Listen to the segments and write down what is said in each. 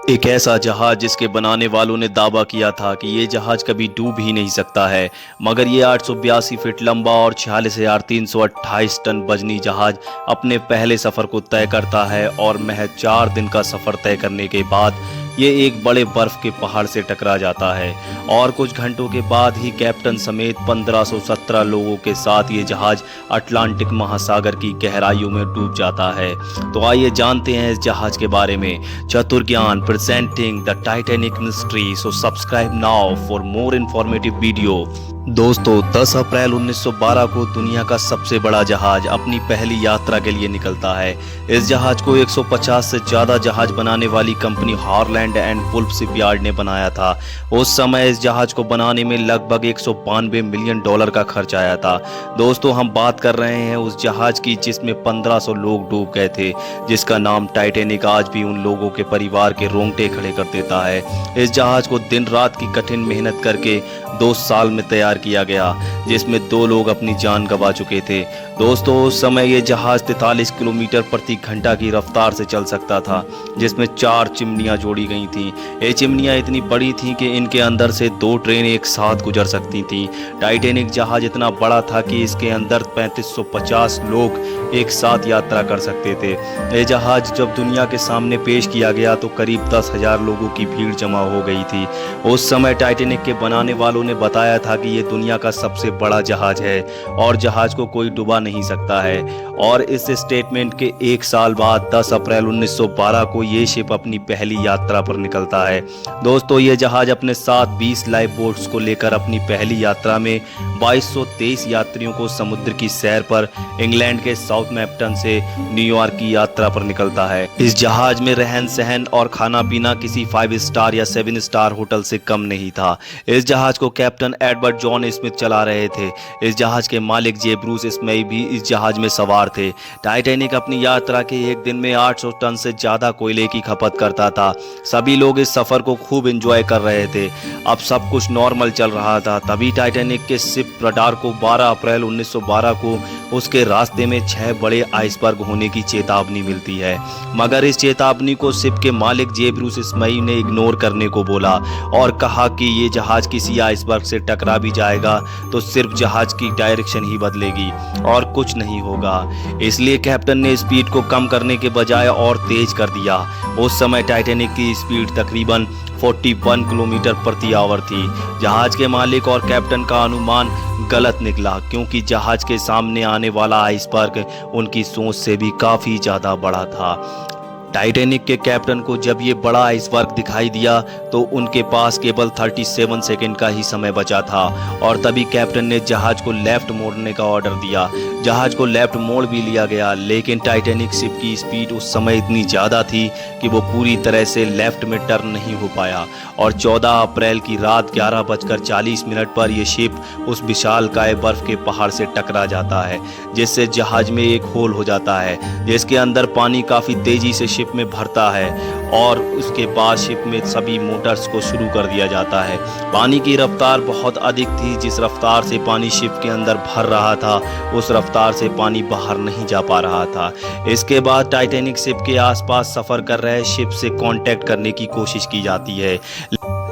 एक ऐसा जहाज जिसके बनाने वालों ने दावा किया था कि ये जहाज कभी डूब ही नहीं सकता है, मगर ये 882 फीट लंबा और 46,328 टन वजनी जहाज अपने पहले सफर को तय करता है और महज 4 दिन का सफर तय करने के बाद ये एक बड़े बर्फ के पहाड़ से टकरा जाता है और कुछ घंटों के बाद ही कैप्टन समेत 1517 लोगों के साथ ये जहाज अटलांटिक महासागर की गहराइयों में डूब जाता है। तो आइए जानते हैं इस जहाज के बारे में। चतुर ज्ञान presenting the Titanic mystery, so subscribe now for more informative video. दोस्तों 10 अप्रैल 1912 को दुनिया का सबसे बड़ा जहाज अपनी पहली यात्रा के लिए निकलता है। इस जहाज को 150 से ज़्यादा जहाज बनाने वाली company Harland and Wolff shipyard ने बनाया था। उस समय इस जहाज को बनाने में लगभग 192 मिलियन डॉलर का खर्च आया था। दोस्तों हम बात कर रहे हैं उस जहाज की जिसमें 1500 लोग डूब गए थे, जिसका नाम टाइटैनिक आज भी उन लोगों के परिवार के रोंगटे खड़े कर देता है। इस जहाज को दिन रात की कठिन मेहनत करके 2 साल में तैयार किया गया, जिसमें 2 लोग अपनी जान गंवा चुके थे। दोस्तों उस समय ये जहाज 43 किलोमीटर प्रति घंटा की रफ्तार से चल सकता था, जिसमें 4 चिमनियां जोड़ी गई थीं। ये चिमनियां इतनी बड़ी थीं कि इनके अंदर से 2 ट्रेन एक साथ गुजर सकती थीं। टाइटैनिक जहाज इतना बड़ा था कि इसके अंदर 3550 लोग एक साथ यात्रा कर सकते थे। ये जहाज जब दुनिया के सामने पेश किया गया तो करीब 10,000 लोगों की भीड़ जमा हो गई थी। उस समय टाइटैनिक के बनाने वालों ने बताया था कि ये दुनिया का सबसे बड़ा जहाज है और जहाज को कोई डुबा नहीं सकता है। और इस स्टेटमेंट के 1 साल बाद 10 अप्रैल 1912 को ये शिप अपनी पहली यात्रा पर निकलता है। दोस्तों ये जहाज अपने साथ 20 लाइफ बोट्स को लेकर अपनी पहली यात्रा में 2223 यात्रियों को समुद्र की सैर पर इंग्लैंड के साउथहैम्पटन से न्यूयॉर्क की यात्रा पर निकलता है। इस जहाज में रहन सहन और खाना पीना किसी 5 स्टार या 7 स्टार होटल से कम नहीं था। इस जहाज को कैप्टन एडवर्ड जॉन स्मिथ चला रहे थे। इस जहाज के मालिक जे ब्रूस स्मेई भी इस जहाज में सवार थे। टाइटैनिक अपनी यात्रा के एक दिन में 800 टन से ज्यादा कोयले की खपत करता था। सभी लोग इस सफर को खूब एंजॉय कर रहे थे। अब सब कुछ नॉर्मल चल रहा था, तभी टाइटैनिक के शिप रडार को 12 अप्रैल 1912 को उसके रास्ते में 6 बड़े आइसबर्ग होने की चेतावनी मिलती है। मगर इस चेतावनी को शिप के मालिक जे ब्रूस स्मेई ने इग्नोर करने को बोला और कहा कि ये जहाज किसी आइसबर्ग से टकरा भी जाएगा तो सिर्फ जहाज की डायरेक्शन ही बदलेगी और कुछ नहीं होगा। इसलिए कैप्टन ने स्पीड को कम करने के बजाय और तेज कर दिया। उस समय टाइटैनिक की स्पीड तकरीबन 41 किलोमीटर प्रति आवर थी। जहाज के मालिक और कैप्टन का अनुमान गलत निकला, क्योंकि जहाज के सामने आने वाला आइसबर्ग उनकी सोच से भी काफ़ी ज़्यादा बड़ा था। टाइटैनिक के कैप्टन को जब ये बड़ा आइसबर्ग दिखाई दिया तो उनके पास केवल 37 सेकंड का ही समय बचा था और तभी कैप्टन ने जहाज को लेफ्ट मोड़ने का ऑर्डर दिया। जहाज को लेफ्ट मोड़ भी लिया गया, लेकिन टाइटैनिक शिप की स्पीड उस समय इतनी ज़्यादा थी कि वो पूरी तरह से लेफ्ट में टर्न नहीं हो पाया और 14 अप्रैल की रात 11:40 पर यह शिप उस विशालकाय बर्फ के पहाड़ से टकरा जाता है, जिससे जहाज में एक होल हो जाता है जिसके अंदर पानी काफ़ी तेज़ी से शिप में भरता है और उसके बाद शिप में सभी मोटर्स को शुरू कर दिया जाता है। पानी की रफ्तार बहुत अधिक थी। जिस रफ्तार से पानी शिप के अंदर भर रहा था उस रफ्तार से पानी बाहर नहीं जा पा रहा था। इसके बाद टाइटैनिक शिप के आसपास सफ़र कर रहे शिप से कांटेक्ट करने की कोशिश की जाती है,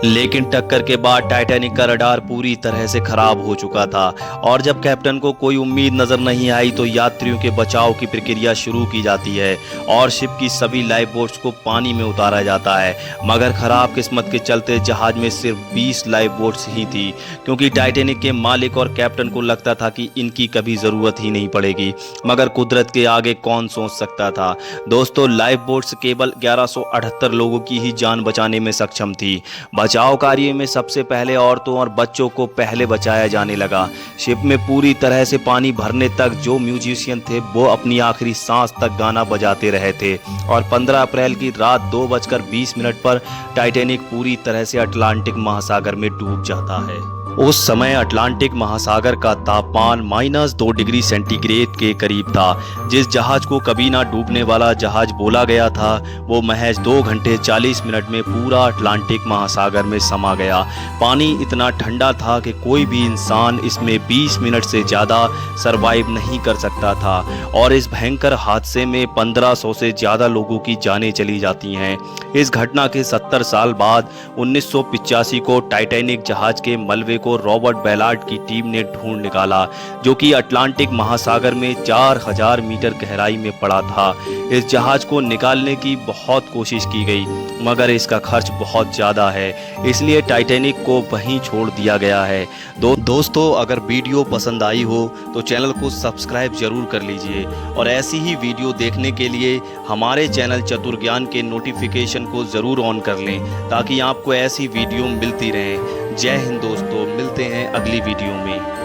लेकिन टक्कर के बाद टाइटैनिक का रडार पूरी तरह से खराब हो चुका था और जब कैप्टन को कोई उम्मीद नजर नहीं आई तो यात्रियों के बचाव की प्रक्रिया शुरू की जाती है और शिप की सभी लाइफ बोट्स को पानी में उतारा जाता है। मगर खराब किस्मत के चलते जहाज में सिर्फ 20 लाइफ बोट्स ही थी, क्योंकि टाइटैनिक के मालिक और कैप्टन को लगता था कि इनकी कभी ज़रूरत ही नहीं पड़ेगी। मगर कुदरत के आगे कौन सोच सकता था। दोस्तों लाइफ बोट्स केवल 1178 लोगों की ही जान बचाने में सक्षम थी। बचाव कार्य में सबसे पहले औरतों और बच्चों को पहले बचाया जाने लगा। शिप में पूरी तरह से पानी भरने तक जो म्यूजिशियन थे वो अपनी आखिरी सांस तक गाना बजाते रहे थे और 15 अप्रैल की रात 2:20 पर टाइटैनिक पूरी तरह से अटलांटिक महासागर में डूब जाता है। उस समय अटलांटिक महासागर का तापमान -2 डिग्री सेंटीग्रेड के करीब था। जिस जहाज को कभी ना डूबने वाला जहाज बोला गया था, वो महज 2 घंटे 40 मिनट में पूरा अटलांटिक महासागर में समा गया। पानी इतना ठंडा था कि कोई भी इंसान इसमें 20 मिनट से ज़्यादा सरवाइव नहीं कर सकता था और इस भयंकर हादसे में 1500 से ज़्यादा लोगों की जानें चली जाती हैं। इस घटना के 70 साल बाद 1985 को टाइटैनिक जहाज के मलबे को रॉबर्ट बैलार्ड की टीम ने ढूंढ निकाला, जो कि अटलांटिक महासागर में 4000 मीटर गहराई में पड़ा था। इस जहाज को निकालने की बहुत कोशिश की गई, मगर इसका खर्च बहुत ज़्यादा है, इसलिए टाइटैनिक को वहीं छोड़ दिया गया है। दोस्तों, अगर वीडियो पसंद आई हो तो चैनल को सब्सक्राइब जरूर कर लीजिए और ऐसी ही वीडियो देखने के लिए हमारे चैनल चतुर ज्ञान के नोटिफिकेशन को ज़रूर ऑन कर लें, ताकि आपको ऐसी वीडियो मिलती रहे। जय हिंद दोस्तों, मिलते हैं अगली वीडियो में।